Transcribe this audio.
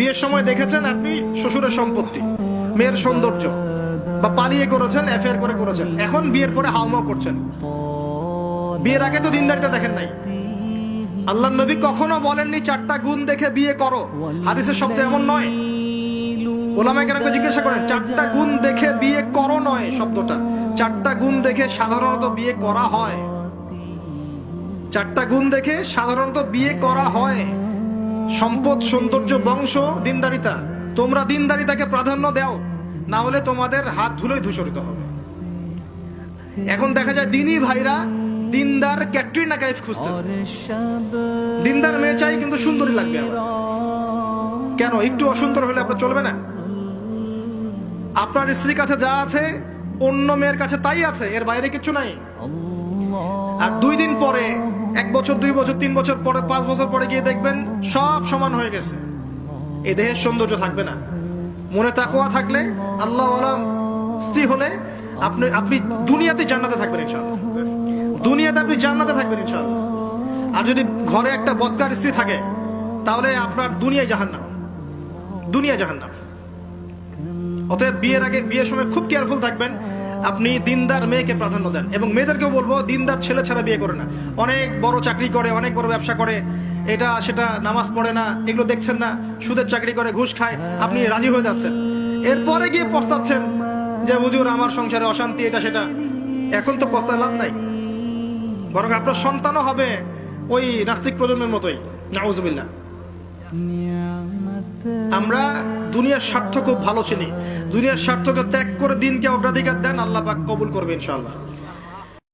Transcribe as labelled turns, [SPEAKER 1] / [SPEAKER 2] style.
[SPEAKER 1] বিয়ের সময় দেখেছেন আপনি শ্বশুরের সম্পত্তি, মেয়ের সৌন্দর্য, বা পালিয়ে করেছেন, অ্যাফেয়ার করে করেছেন, এখন বিয়ের পরে হাউমাউ করছেন। বিয়ের আগে তো দিনদারিতা দেখেন নাই। আল্লাহর নবী কখনো বলেননি 4টা গুণ দেখে বিয়ে করো, হাদিসের শব্দ এমন নয়। ওলামায়ে কেরামকে জিজ্ঞাসা করেন 4টা গুণ দেখে বিয়ে করো নয় শব্দটা, 4টা গুণ দেখে সাধারণত বিয়ে করা হয়। 4টা গুণ দেখে সাধারণত বিয়ে করা হয়। সম্পদ, সৌন্দর্য, বংশ, দিনদারিতা। তোমরা দিনদারিতাকে প্রাধান্য দাও, না হলে তোমাদের হাত ধুলোয় ধূসরিত হবে। এখন দেখা যায় দিনী ভাইরা দিনদার ক্যাটরিনা কাইফ খুঁজতেছে। দিনদার মেয়ে চাই কিন্তু সুন্দরী লাগবে আমার। কেন? একটু অসুন্দর হলে আপনার চলবে না? আপনার স্ত্রীর কাছে যা আছে অন্য মেয়ের কাছে তাই আছে, এর বাইরে কিছু নাই। আর 2 দিন পরে, 1 বছর, 2 বছর, 3 বছর পরে, 5 বছর পরে গিয়ে দেখবেন সব সমান হয়ে গেছে। এই দেহের সৌন্দর্য থাকবে না। মনে তাকওয়া থাকলে, আল্লাহওয়ালা স্ত্রী হলে আপনি দুনিয়াতে জান্নাতে থাকবেন ইনশাআল্লাহ। দুনিয়াতে আপনি জান্নাতে থাকবেন ইনশাআল্লাহ। আর যদি ঘরে একটা বদকার স্ত্রী থাকে, তাহলে আপনার দুনিয়ায় জাহান্নাম, দুনিয়া জাহান্নাম। অতএব বিয়ের আগে, বিয়ের সময় খুব কেয়ারফুল থাকবেন। আপনি দিনদার মেয়েকে প্রাধান্য দেন। এবং মেয়েদেরকেও বলবো, দিনদার ছেলে ছাড়া বিয়ে করে না। অনেক বড় চাকরি করে, অনেক বড় ব্যবসা করে, এটা সেটা, নামাজ পড়ে না, এগুলো দেখছেন না, সুদের চাকরি করে, ঘুষ খায়, আপনি রাজি হয়ে যাচ্ছেন। এরপরে গিয়ে পস্তাচ্ছেন যে হুজুর আমার সংসারে অশান্তি, এটা সেটা। এখন তো পস্তায় লাভ নাই, বরং আপনার সন্তানও হবে ওই নাস্তিক প্রজন্মের মতোই। নাউজুবিল্লাহ। আমরা দুনিয়ার স্বার্থ খুব ভালো চিনি। দুনিয়ার স্বার্থকে ত্যাগ করে দিনকে অগ্রাধিকার দেন, আল্লাহ পাক কবুল করবে ইনশাআল্লাহ।